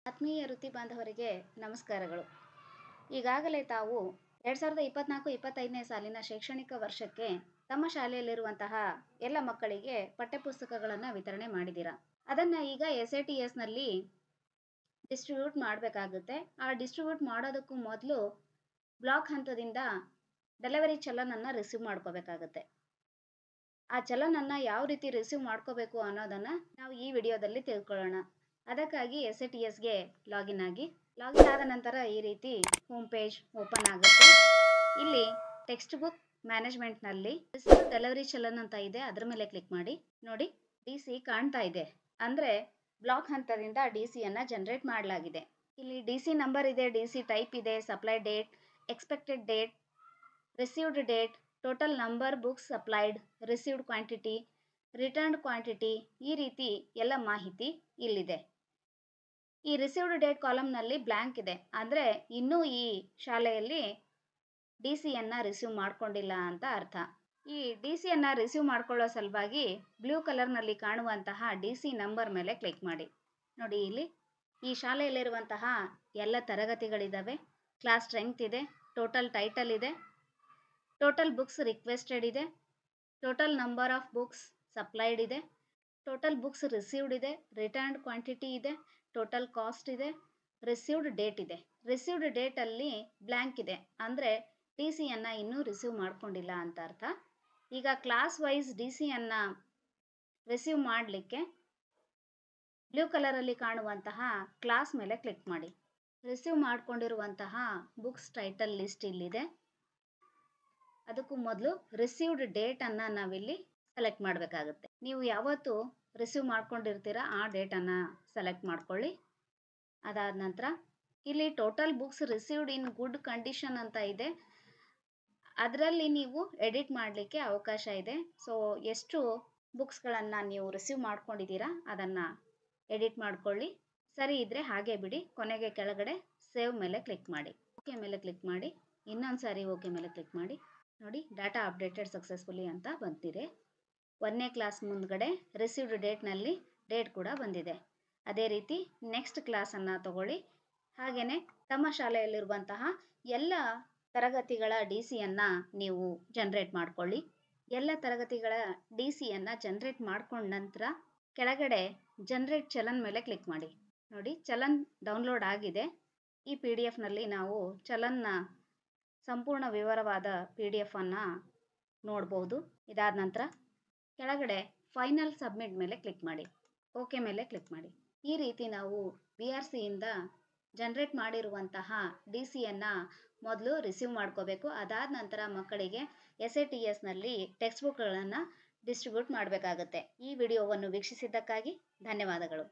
ಆತ್ಮೀಯ ವೃತ್ತಿ ಬಾಂಧವರಿಗೆ ನಮಸ್ಕಾರಗಳು. ಈಗಾಗಲೇ ತಾವು 2024-25ನೇ ಸಾಲಿನ ಶೈಕ್ಷಣಿಕ ವರ್ಷಕ್ಕೆ ತಮ್ಮ ಶಾಲೆಯಲ್ಲಿರುವಂತಹ ಎಲ್ಲ ಮಕ್ಕಳಿಗೆ ಪಠ್ಯಪುಸ್ತಕಗಳನ್ನು ವಿತರಣೆ ಮಾಡಿದ್ದೀರಾ. ಅದನ್ನು ಈಗ SATSನಲ್ಲಿ ಡಿಸ್ಟ್ರಿಬ್ಯೂಟ್ ಮಾಡಬೇಕಾಗುತ್ತೆ. ಆ ಡಿಸ್ಟ್ರಿಬ್ಯೂಟ್ ಮಾಡೋದಕ್ಕೂ ಮೊದಲು ಬ್ಲಾಕ್ ಹಂತದಿಂದ ಡೆಲಿವರಿ ಚಲನನ್ನು ರಿಸೀವ್ ಮಾಡ್ಕೋಬೇಕಾಗತ್ತೆ. ಆ ಚಲನನ್ನು ಯಾವ ರೀತಿ ರಿಸೀವ್ ಮಾಡ್ಕೋಬೇಕು ಅನ್ನೋದನ್ನು ನಾವು ಈ ವಿಡಿಯೋದಲ್ಲಿ ತಿಳ್ಕೊಳ್ಳೋಣ. ಅದಕ್ಕಾಗಿ SATSಗೆ ಲಾಗಿನ್ ಆಗಿ. ಲಾಗಿನ್ ಆದ ನಂತರ ಈ ರೀತಿ ಹೋಮ್ ಪೇಜ್ ಓಪನ್ ಆಗುತ್ತೆ. ಇಲ್ಲಿ ಟೆಕ್ಸ್ಟ್ ಬುಕ್ ಮ್ಯಾನೇಜ್ಮೆಂಟ್ನಲ್ಲಿ ರಿಸೀವ್ ಡೆಲಿವರಿ ಚಲನ್ ಅಂತ ಇದೆ, ಅದರ ಮೇಲೆ ಕ್ಲಿಕ್ ಮಾಡಿ. ನೋಡಿ, DC ಕಾಣ್ತಾ ಇದೆ. ಅಂದರೆ ಬ್ಲಾಕ್ ಹಂತದಿಂದ DCಯನ್ನು ಜನರೇಟ್ ಮಾಡಲಾಗಿದೆ. ಇಲ್ಲಿ DC ನಂಬರ್ ಇದೆ, DC ಟೈಪ್ ಇದೆ, supply date, expected date, received date, total number books supplied, received quantity, returned quantity, ಈ ರೀತಿ ಎಲ್ಲ ಮಾಹಿತಿ ಇಲ್ಲಿದೆ. ಈ ರಿಸೀವ್ಡ್ ಡೇಟ್ ಕಾಲಮ್ನಲ್ಲಿ ಬ್ಲ್ಯಾಂಕ್ ಇದೆ, ಅಂದರೆ ಇನ್ನೂ ಈ ಶಾಲೆಯಲ್ಲಿ DCಯನ್ನು ರಿಸೀವ್ ಮಾಡ್ಕೊಂಡಿಲ್ಲ ಅಂತ ಅರ್ಥ. ಈ DCಯನ್ನು ರಿಸೀವ್ ಮಾಡ್ಕೊಳ್ಳೋ ಸಲುವಾಗಿ ಬ್ಲೂ ಕಲರ್ನಲ್ಲಿ ಕಾಣುವಂತಹ DC ನಂಬರ್ ಮೇಲೆ ಕ್ಲಿಕ್ ಮಾಡಿ. ನೋಡಿ, ಇಲ್ಲಿ ಈ ಶಾಲೆಯಲ್ಲಿರುವಂತಹ ಎಲ್ಲ ತರಗತಿಗಳಿದ್ದಾವೆ, ಕ್ಲಾಸ್ ಸ್ಟ್ರೆಂತ್ ಇದೆ, ಟೋಟಲ್ ಟೈಟಲ್ ಇದೆ, ಟೋಟಲ್ ಬುಕ್ಸ್ ರಿಕ್ವೆಸ್ಟೆಡ್ ಇದೆ, total number of books supplied ಇದೆ, ಟೋಟಲ್ ಬುಕ್ಸ್ ರಿಸೀವ್ಡ್ ಇದೆ, ರಿಟರ್ನ್ಡ್ ಕ್ವಾಂಟಿಟಿ ಇದೆ, ಟೋಟಲ್ ಕಾಸ್ಟ್ ಇದೆ, ರಿಸೀವ್ಡ್ ಡೇಟ್ ಇದೆ. ರಿಸೀವ್ಡ್ ಡೇಟಲ್ಲಿ ಬ್ಲ್ಯಾಂಕ್ ಇದೆ, ಅಂದರೆ DCಯನ್ನು ಇನ್ನೂ ರಿಸೀವ್ ಮಾಡ್ಕೊಂಡಿಲ್ಲ ಅಂತ ಅರ್ಥ. ಈಗ ಕ್ಲಾಸ್ ವೈಸ್ DCಯನ್ನು ರಿಸೀವ್ ಮಾಡಲಿಕ್ಕೆ ಬ್ಲೂ ಕಲರಲ್ಲಿ ಕಾಣುವಂತಹ ಕ್ಲಾಸ್ ಮೇಲೆ ಕ್ಲಿಕ್ ಮಾಡಿ. ರಿಸೀವ್ ಮಾಡಿಕೊಂಡಿರುವಂತಹ ಬುಕ್ಸ್ ಟೈಟಲ್ ಲಿಸ್ಟ್ ಇಲ್ಲಿದೆ. ಅದಕ್ಕೂ ಮೊದಲು ರಿಸೀವ್ಡ್ ಡೇಟನ್ನು ನಾವಿಲ್ಲಿ ಸೆಲೆಕ್ಟ್ ಮಾಡಬೇಕಾಗುತ್ತೆ. ನೀವು ಯಾವತ್ತು ರಿಸೀವ್ ಮಾಡ್ಕೊಂಡಿರ್ತೀರಾ ಆ ಡೇಟನ್ನು ಸೆಲೆಕ್ಟ್ ಮಾಡ್ಕೊಳ್ಳಿ. ಅದಾದ ನಂತರ ಇಲ್ಲಿ total books received in good condition ಅಂತ ಇದೆ, ಅದರಲ್ಲಿ ನೀವು ಎಡಿಟ್ ಮಾಡಲಿಕ್ಕೆ ಅವಕಾಶ ಇದೆ. ಸೊ ಎಷ್ಟು ಬುಕ್ಸ್ಗಳನ್ನು ನೀವು ರಿಸೀವ್ ಮಾಡ್ಕೊಂಡಿದ್ದೀರಾ ಅದನ್ನು ಎಡಿಟ್ ಮಾಡ್ಕೊಳ್ಳಿ. ಸರಿ ಇದ್ದರೆ ಹಾಗೆ ಬಿಡಿ. ಕೊನೆಗೆ ಕೆಳಗಡೆ ಸೇವ್ ಮೇಲೆ ಕ್ಲಿಕ್ ಮಾಡಿ, ಓಕೆ ಮೇಲೆ ಕ್ಲಿಕ್ ಮಾಡಿ, ಇನ್ನೊಂದು ಸಾರಿ ಓಕೆ ಮೇಲೆ ಕ್ಲಿಕ್ ಮಾಡಿ. ನೋಡಿ, ಡಾಟಾ ಅಪ್ಡೇಟೆಡ್ ಸಕ್ಸಸ್ಫುಲಿ ಅಂತ ಬಂದಿದೆ. 1ನೇ ಕ್ಲಾಸ್ ಮುಂದ್ಗಡೆ ರಿಸೀವ್ಡ್ ಡೇಟ್ನಲ್ಲಿ ಡೇಟ್ ಕೂಡ ಬಂದಿದೆ. ಅದೇ ರೀತಿ ನೆಕ್ಸ್ಟ್ ಕ್ಲಾಸನ್ನು ತಗೊಳ್ಳಿ. ಹಾಗೆಯೇ ತಮ್ಮ ಶಾಲೆಯಲ್ಲಿರುವಂತಹ ಎಲ್ಲ ತರಗತಿಗಳ DCಯನ್ನು ನೀವು ಜನರೇಟ್ ಮಾಡ್ಕೊಳ್ಳಿ. ಎಲ್ಲ ತರಗತಿಗಳ DCಯನ್ನು ಜನರೇಟ್ ಮಾಡ್ಕೊಂಡ ನಂತರ ಕೆಳಗಡೆ ಜನರೇಟ್ ಚಲನ್ ಮೇಲೆ ಕ್ಲಿಕ್ ಮಾಡಿ. ನೋಡಿ, ಚಲನ್ ಡೌನ್ಲೋಡ್ ಆಗಿದೆ. ಈ PDF-ನಲ್ಲಿ ನಾವು ಚಲನ್ನ ಸಂಪೂರ್ಣ ವಿವರವಾದ PDF ಅನ್ನು ನೋಡ್ಬೋದು. ಇದಾದ ನಂತರ ಕೆಳಗಡೆ ಫೈನಲ್ ಸಬ್ಮಿಟ್ ಮೇಲೆ ಕ್ಲಿಕ್ ಮಾಡಿ, ಓಕೆ ಮೇಲೆ ಕ್ಲಿಕ್ ಮಾಡಿ. ಈ ರೀತಿ ನಾವು BRCಯಿಂದ ಜನರೇಟ್ ಮಾಡಿರುವಂತಹ DCಯನ್ನು ಮೊದಲು ರಿಸೀವ್ ಮಾಡ್ಕೋಬೇಕು. ಅದಾದ ನಂತರ ಮಕ್ಕಳಿಗೆ SATSನಲ್ಲಿ ಟೆಕ್ಸ್ಟ್ ಬುಕ್ಗಳನ್ನು ಡಿಸ್ಟ್ರಿಬ್ಯೂಟ್ ಮಾಡಬೇಕಾಗುತ್ತೆ. ಈ ವಿಡಿಯೋವನ್ನು ವೀಕ್ಷಿಸಿದ್ದಕ್ಕಾಗಿ ಧನ್ಯವಾದಗಳು.